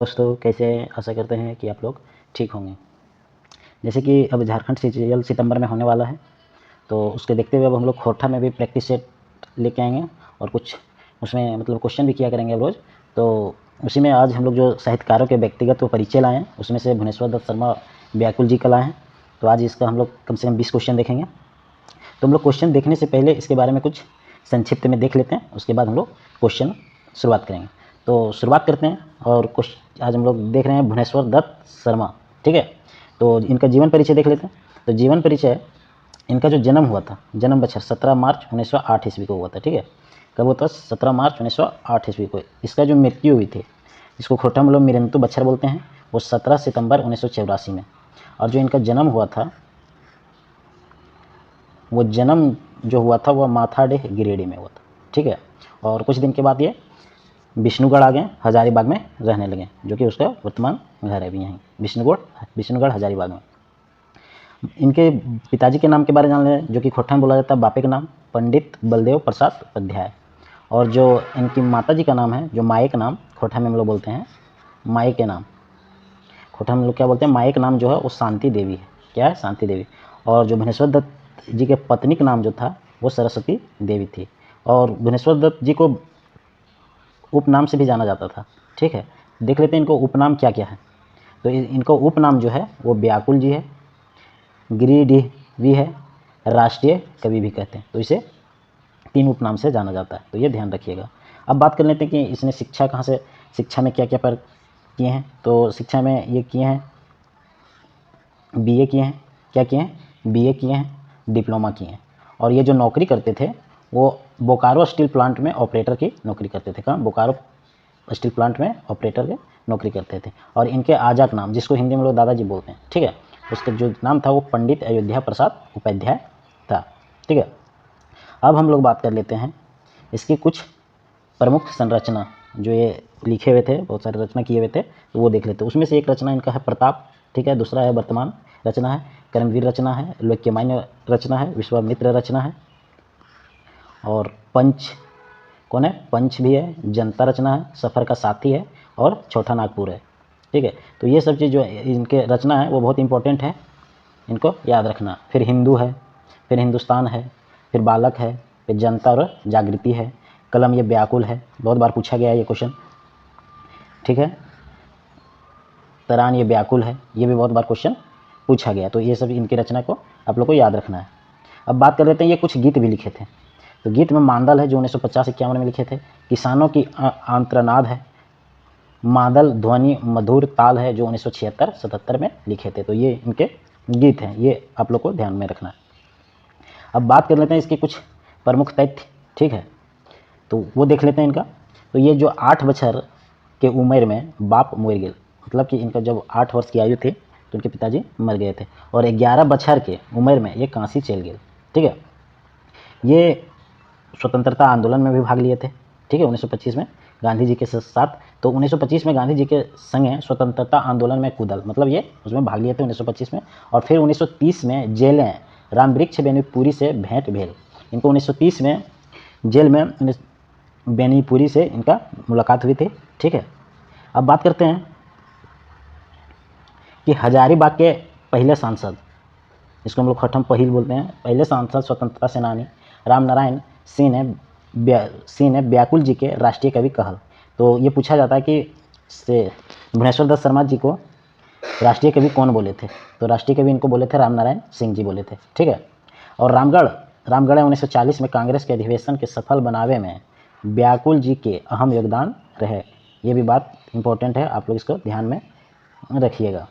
दोस्तों कैसे हैं? आशा करते हैं कि आप लोग ठीक होंगे। जैसे कि अब झारखंड सीजीएल सितंबर में होने वाला है, तो उसके देखते हुए अब हम लोग खोरठा में भी प्रैक्टिस सेट लेके आएंगे और कुछ उसमें मतलब क्वेश्चन भी किया करेंगे रोज़। तो उसी में आज हम लोग जो साहित्यकारों के व्यक्तिगत परिचय लाए हैं, उसमें से भुवनेश्वर दत्त शर्मा व्याकुल जी का लाए हैं। तो आज इसका हम लोग कम से कम 20 क्वेश्चन देखेंगे। तो हम लोग क्वेश्चन देखने से पहले इसके बारे में कुछ संक्षिप्त में देख लेते हैं, उसके बाद हम लोग क्वेश्चन शुरुआत करेंगे। तो शुरुआत करते हैं और आज हम लोग देख रहे हैं भुवनेश्वर दत्त शर्मा, ठीक है। तो इनका जीवन परिचय देख लेते हैं। तो जीवन परिचय, इनका जो जन्म हुआ था, जन्म बछर 17 मार्च 1908 ईस्वी को हुआ था, ठीक है। कब हुआ था? 17 मार्च 1908 ईस्वी को। इसका जो मृत्यु हुई थी, इसको खोटा में लोग मृत्यु बच्छर बोलते हैं, वो 17 सितंबर 1984 में। और जो इनका जन्म हुआ था, वो जन्म जो हुआ था वह माथाडेह गिरिडीह में हुआ था, ठीक है। और कुछ दिन के बाद ये विष्णुगढ़ आ गए, हजारीबाग में रहने लगे, जो कि उसका वर्तमान घर है अभी यहीं विष्णुगढ़ हजारीबाग में। इनके पिताजी के नाम के बारे में जान लें, जो कि खोटा में बोला जाता है बापे का नाम पंडित बलदेव प्रसाद उपाध्याय। और जो इनकी माता जी का नाम है, जो माए का नाम खोटा में हम लोग बोलते हैं माए के नाम, खोटा में हम लोग क्या बोलते हैं, माए का नाम जो है वो शांति देवी है। क्या है? शांति देवी। और जो भुवनेश्वर दत्त जी के पत्नी का नाम जो था वो सरस्वती देवी थी। और भुवनेश्वर दत्त जी को उपनाम से भी जाना जाता था, ठीक है। देख लेते हैं इनको उपनाम क्या क्या है। तो इनको उपनाम जो है वो व्याकुल जी है, गिरिडीह भी है, राष्ट्रीय कवि भी कहते हैं। तो इसे 3 उपनाम से जाना जाता है, तो ये ध्यान रखिएगा। अब बात कर लेते हैं कि इसने शिक्षा कहाँ से, शिक्षा में क्या क्या पर किए हैं। तो शिक्षा में ये किए हैं, बीए किए हैं, क्या किए हैं? बीए किए हैं, डिप्लोमा किए हैं। और ये जो नौकरी करते थे वो बोकारो स्टील प्लांट में ऑपरेटर की नौकरी करते थे। कहाँ? बोकारो स्टील प्लांट में ऑपरेटर की नौकरी करते थे। और इनके आजाद नाम, जिसको हिंदी में लोग दादाजी बोलते हैं, ठीक है, उसका जो नाम था वो पंडित अयोध्या प्रसाद उपाध्याय था, ठीक है। अब हम लोग बात कर लेते हैं इसकी कुछ प्रमुख संरचना, जो ये लिखे हुए थे, बहुत सारे रचना किए हुए थे, तो वो देख लेते हैं। उसमें से एक रचना इनका है प्रताप, ठीक है। दूसरा है वर्तमान रचना है, कर्मवीर रचना है, लोक्यमान्य रचना है, विश्वामित्र रचना है, और पंच कौन है? पंच भी है, जनता रचना है, सफ़र का साथी है, और चौथा नागपुर है, ठीक है। तो ये सब चीज़ जो इनके रचना है वो बहुत इंपॉर्टेंट है, इनको याद रखना। फिर हिंदू है, फिर हिंदुस्तान है, फिर बालक है, फिर जनता और जागृति है, कलम ये व्याकुल है, बहुत बार पूछा गया है ये क्वेश्चन, ठीक है। तरान ये व्याकुल है, ये भी बहुत बार क्वेश्चन पूछा गया। तो ये सब इनकी रचना को आप लोग को याद रखना है। अब बात कर लेते हैं, ये कुछ गीत भी लिखे थे। तो गीत में मांदल है जो 1950-51 में लिखे थे, किसानों की आंत्रनाद है, मादल ध्वनि मधुर ताल है जो 1976-77 में लिखे थे। तो ये इनके गीत हैं, ये आप लोग को ध्यान में रखना है। अब बात कर लेते हैं इसके कुछ प्रमुख तथ्य, ठीक है, तो वो देख लेते हैं इनका। तो ये जो 8 बछर के उम्र में बाप मर गए, मतलब कि इनका जब 8 वर्ष की आयु थी तो उनके पिताजी मर गए थे, और 11 बछर के उम्र में ये काशी चल गए, ठीक है। ये स्वतंत्रता आंदोलन में भी भाग लिए थे, ठीक है, 1925 में गांधी जी के साथ। तो 1925 में गांधी जी के संगे स्वतंत्रता आंदोलन में कूदल, मतलब ये उसमें भाग लिए थे 1925 में। और फिर 1930 में जेलें रामवृक्ष बेनीपुरी से भेंट भेल। इनको 1930 में जेल में बेनीपुरी से इनका मुलाकात हुई थी, ठीक है। अब बात करते हैं कि हजारीबाग के पहले सांसद, इसको हम लोग खट्टम पहिल बोलते हैं, पहले सांसद स्वतंत्रता सेनानी रामनारायण सिंह ने व्याकुल जी के राष्ट्रीय कवि कहल। तो ये पूछा जाता है कि भुवनेश्वर दत्त शर्मा जी को राष्ट्रीय कवि कौन बोले थे। तो राष्ट्रीय कवि इनको बोले थे रामनारायण सिंह जी बोले थे, ठीक है। और रामगढ़ 1940 में कांग्रेस के अधिवेशन के सफल बनावे में व्याकुल जी के अहम योगदान रहे। ये भी बात इंपॉर्टेंट है, आप लोग इसको ध्यान में रखिएगा।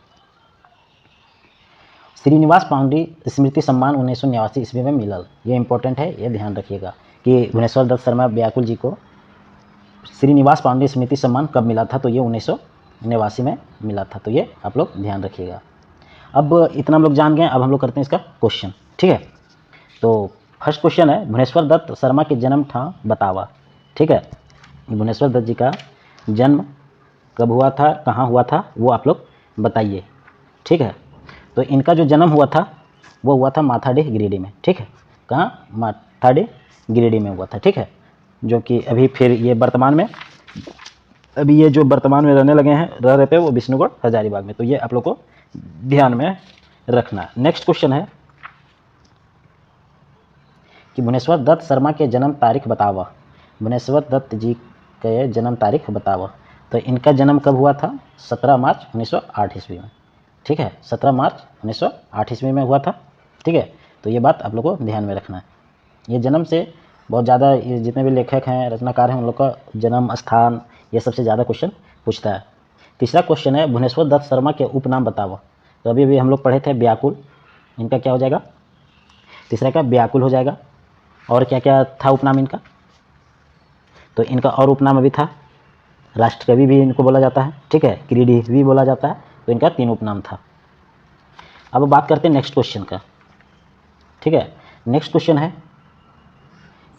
श्रीनिवास पांडे स्मृति सम्मान 1989 ईस्वी में मिलल, ये इंपॉर्टेंट है, ये ध्यान रखिएगा कि भुवनेश्वर दत्त शर्मा व्याकुल जी को श्रीनिवास पांडे स्मृति सम्मान कब मिला था। तो ये 1989 में मिला था, तो ये आप लोग ध्यान रखिएगा। अब इतना हम लोग जान गए, अब हम लोग करते हैं इसका क्वेश्चन, ठीक है। तो फर्स्ट क्वेश्चन है, भुवनेश्वर दत्त शर्मा के जन्म ठाम बतावा, ठीक है। भुवनेश्वर दत्त जी का जन्म कब हुआ था, कहाँ हुआ था, वो आप लोग बताइए, ठीक है। तो इनका जो जन्म हुआ था वो हुआ था माथाडेह गिरिडीह में, ठीक है। कहाँ? माथाडेह गिरिडीह में हुआ था, ठीक है, जो कि अभी फिर ये वर्तमान में अभी ये जो वर्तमान में रहने लगे हैं, रह रहे थे, वो विष्णुगढ़ हजारीबाग में। तो ये आप लोग को ध्यान में रखना है। नेक्स्ट क्वेश्चन है कि भुवनेश्वर दत्त शर्मा के जन्म तारीख बतावा। भुवनेश्वर दत्त जी के जन्म तारीख बतावा। तो इनका जन्म कब हुआ था? 17 मार्च 1908 ईस्वी में। ठीक है, 17 मार्च 1908 ईस्वी में हुआ था। ठीक है, तो ये बात आप लोग को ध्यान में रखना है। ये जन्म से बहुत ज़्यादा, ये जितने भी लेखक हैं, रचनाकार हैं, उन लोग का जन्म स्थान, ये सबसे ज़्यादा क्वेश्चन पूछता है। तीसरा क्वेश्चन है भुवनेश्वर दत्त शर्मा के उपनाम बतावा। तो अभी हम लोग पढ़े थे व्याकुल, इनका क्या हो जाएगा? तीसरा का व्याकुल हो जाएगा। और क्या क्या था उपनाम इनका? तो इनका और उपनाम अभी था, राष्ट्रकवि भी इनको बोला जाता है। ठीक है, क्रीडी भी बोला जाता है। तो इनका 3 उपनाम था। अब बात करते हैं नेक्स्ट क्वेश्चन का। ठीक है, नेक्स्ट क्वेश्चन है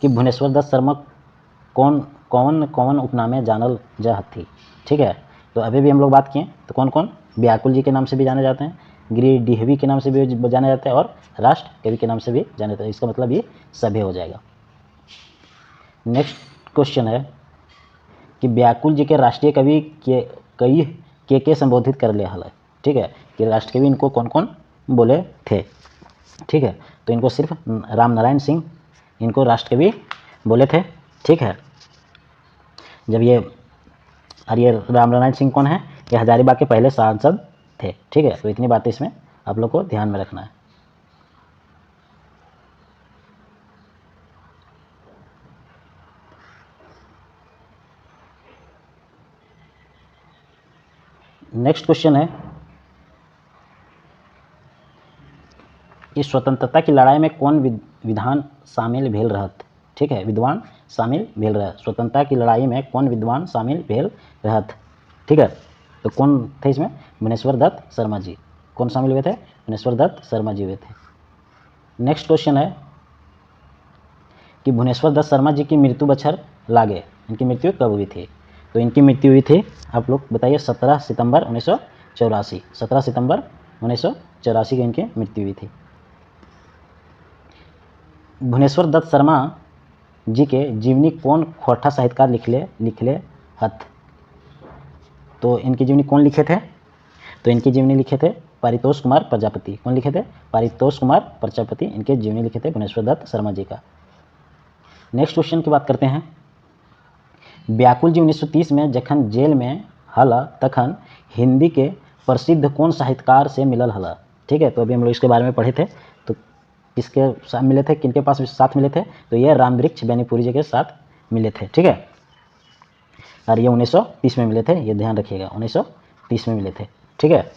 कि भुवनेश्वर दत्त शर्मा कौन कौन कौन उपनामे जानल जा हथी। ठीक है, तो अभी भी हम लोग बात किए, तो कौन कौन? व्याकुल जी के नाम से भी जाने जाते हैं, गिरिडीहवी के नाम से भी जाने जाते हैं, और राष्ट्र कवि के नाम से भी जाने जाते हैं। इसका मतलब ये सभी हो जाएगा। नेक्स्ट क्वेश्चन है कि व्याकुल जी के राष्ट्रीय कवि के संबोधित कर ले हल। ठीक है, कि राष्ट्र कवि इनको कौन कौन बोले थे। ठीक है, तो इनको सिर्फ रामनारायण सिंह इनको राष्ट्र कवि बोले थे। ठीक है, जब ये रामनारायण सिंह कौन है? ये हजारीबाग के पहले सांसद थे। ठीक है, तो इतनी बातें इसमें आप लोग को ध्यान में रखना है। नेक्स्ट क्वेश्चन है कि स्वतंत्रता की लड़ाई में कौन विद्वान शामिल भेल रहत। ठीक है, विद्वान शामिल भेल रहत। स्वतंत्रता की लड़ाई में कौन विद्वान शामिल भेल रहत। ठीक है, तो कौन थे इसमें? भुवनेश्वर दत्त शर्मा जी। कौन शामिल हुए थे? भुवनेश्वर दत्त शर्मा जी हुए थे। नेक्स्ट क्वेश्चन है कि भुवनेश्वर दत्त शर्मा जी की मृत्यु बछर लागे, इनकी मृत्यु कब हुई थी? तो इनकी मृत्यु हुई थी, आप लोग बताइए, 17 सितंबर 1984। 17 सितंबर 1984 की इनकी मृत्यु हुई थी। भुवनेश्वर दत्त शर्मा जी के जीवनी कौन खोटा साहित्यकार लिखले हथ। तो इनकी जीवनी कौन लिखे थे? तो इनकी जीवनी लिखे थे पारितोष कुमार प्रजापति। कौन लिखे थे? पारितोष कुमार प्रजापति इनके जीवनी लिखे थे भुवनेश्वर दत्त शर्मा जी का। नेक्स्ट क्वेश्चन की बात करते हैं। व्याकुल जी 1930 में जखन जेल में हला तखन हिंदी के प्रसिद्ध कौन साहित्यकार से मिलल हला। ठीक है, तो अभी हम लोग इसके बारे में पढ़े थे। तो किसके साथ मिले थे, किनके पास साथ मिले थे? तो ये रामवृक्ष बेनीपुरी जी के साथ मिले थे। ठीक है, और ये 1930 में मिले थे, ये ध्यान रखिएगा, 1930 में मिले थे। ठीक है,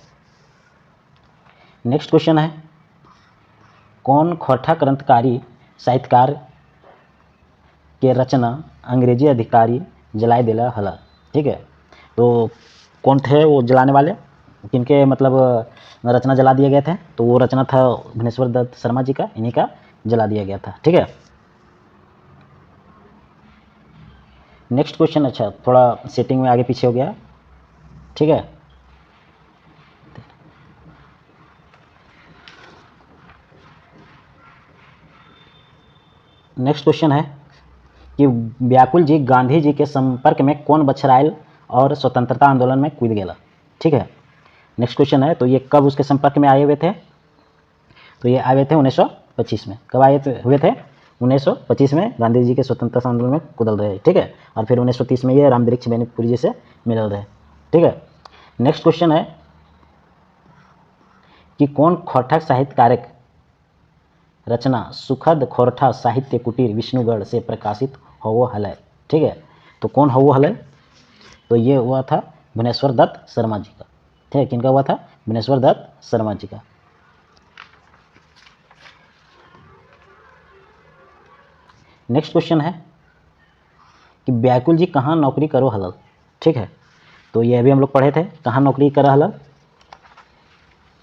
नेक्स्ट क्वेश्चन है कौन खोटा क्रांतिकारी साहित्यकार के रचना अंग्रेजी अधिकारी जलाए दिला हला। ठीक है, तो कौन थे वो जलाने वाले, किनके मतलब रचना जला दिए गए थे? तो वो रचना था भुवनेश्वर दत्त शर्मा जी का, इन्हीं का जला दिया गया था। ठीक है, नेक्स्ट क्वेश्चन, अच्छा थोड़ा सेटिंग में आगे पीछे हो गया। ठीक है, नेक्स्ट क्वेश्चन है कि व्याकुल जी गांधी जी के संपर्क में कौन बछराइल और स्वतंत्रता आंदोलन में कूद गया। ठीक है, नेक्स्ट क्वेश्चन है तो ये कब उसके संपर्क में आए हुए थे? तो ये आए हुए थे 1925 में। कब हुए थे? 1925 में गांधी जी के स्वतंत्रता आंदोलन में कूदल रहे। ठीक है, और फिर 1930 में ये रामवृक्ष बेनीपुरी जी से मिलल रहे। ठीक है, नेक्स्ट क्वेश्चन है कि कौन खोटा साहित्यकारक रचना सुखद खोरठा साहित्य कुटीर विष्णुगढ़ से प्रकाशित हो हलै। ठीक है, तो कौन हो हलै? तो ये हुआ था भुवनेश्वर दत्त शर्मा जी का। ठीक है, किनका हुआ था? भुवनेश्वर दत्त शर्मा जी का। नेक्स्ट क्वेश्चन है कि व्याकुल जी कहाँ नौकरी करो हलल। ठीक है, तो ये अभी हम लोग पढ़े थे, कहाँ नौकरी करा हलल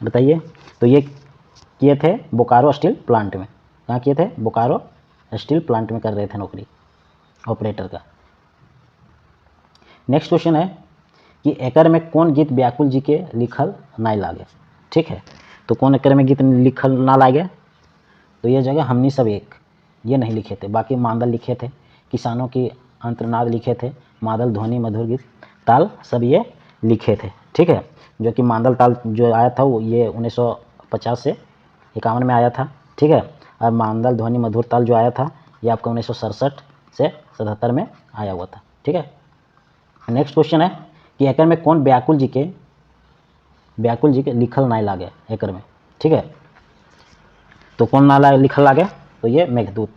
बताइए। तो ये किए थे बोकारो स्टील प्लांट में। कहाँ किए थे? बोकारो स्टील प्लांट में कर रहे थे नौकरी, ऑपरेटर का। नेक्स्ट क्वेश्चन है कि एकर में कौन गीत व्याकुल जी के लिखल ना लागे। ठीक है, तो कौन एकर में गीत लिखल ना लागे? तो ये जगह हमनी सब एक, ये नहीं लिखे थे। बाकी मादल लिखे थे, किसानों की अंतर्नाद लिखे थे, मादल ध्वनि मधुर गीत ताल सब ये लिखे थे, ठीक है। जो कि मांदल ताल जो आया था वो ये 1950 से 51 में आया था, ठीक है। और मांदल ध्वनि मधुर ताल जो आया था ये आपका 1967 से 77 में आया हुआ था, ठीक है। नेक्स्ट क्वेश्चन है कि एकर में कौन व्याकुल जी के लिखल नाय लागे एकर में, ठीक है। तो कौन नाला लिखल लागे, तो ये मेघदूत।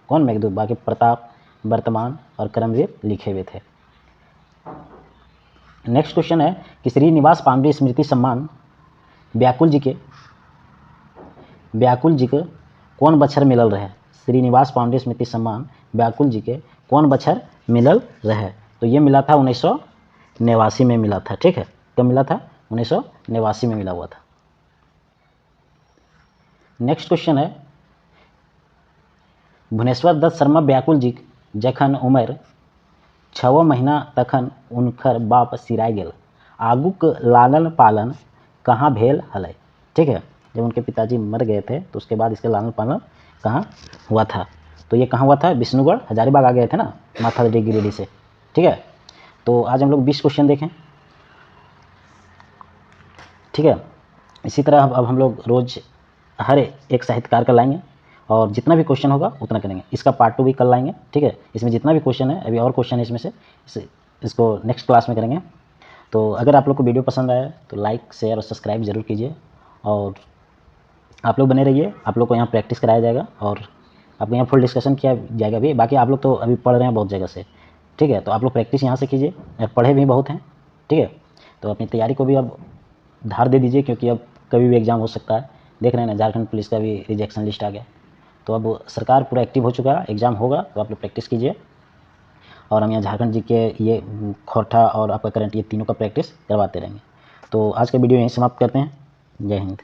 कौन मेघदूत, बाकी प्रताप, वर्तमान और कर्मवीर लिखे हुए थे। नेक्स्ट क्वेश्चन है कि श्रीनिवास पांडे स्मृति सम्मान व्याकुल जी के कौन बछर मिलल रहे। श्रीनिवास पांडे स्मृति सम्मान व्याकुल जी के कौन बछर मिलल रहे, तो ये मिला था 1989 में मिला था, ठीक है। कब मिला था, 1989 में मिला हुआ था। नेक्स्ट क्वेश्चन है भुवनेश्वर दत्त शर्मा व्याकुल जी जखन उम्र 6 महीना तखन उनकर बाप सिराय गेल, आगूक लालन पालन कहाँ भेल हलै, ठीक है। जब उनके पिताजी मर गए थे तो उसके बाद इसका लालन पालन कहाँ हुआ था, तो ये कहाँ हुआ था, विष्णुगढ़ हजारीबाग आ गए थे ना माथाडी गिरिडीह से, ठीक है। तो आज हम लोग 20 क्वेश्चन देखें, ठीक है। इसी तरह अब हम लोग रोज़ हर एक साहित्यकार का लाएंगे और जितना भी क्वेश्चन होगा उतना करेंगे। इसका पार्ट 2 भी कल लाएंगे, ठीक है। इसमें जितना भी क्वेश्चन है, अभी और क्वेश्चन है इसमें से, इसको नेक्स्ट क्लास में करेंगे। तो अगर आप लोग को वीडियो पसंद आया तो लाइक शेयर और सब्सक्राइब ज़रूर कीजिए और आप लोग बने रहिए। आप लोग को यहाँ प्रैक्टिस कराया जाएगा और आपको यहाँ फुल डिस्कशन किया जाएगा भी। बाकी आप लोग तो अभी पढ़ रहे हैं बहुत जगह से, ठीक है। तो आप लोग प्रैक्टिस यहाँ से कीजिए, पढ़े भी बहुत हैं, ठीक है। तो अपनी तैयारी को भी अब धार दे दीजिए क्योंकि अब कभी भी एग्ज़ाम हो सकता है। देख रहे हैं ना, झारखंड पुलिस का भी रिजेक्शन लिस्ट आ गया। तो अब सरकार पूरा एक्टिव हो चुका है, एग्ज़ाम होगा तो आप लोग प्रैक्टिस कीजिए। और हम यहाँ झारखंड जी के ये खोरठा और आपका करंट ये तीनों का प्रैक्टिस करवाते रहेंगे। तो आज का वीडियो यहीं समाप्त करते हैं। जय हिंद।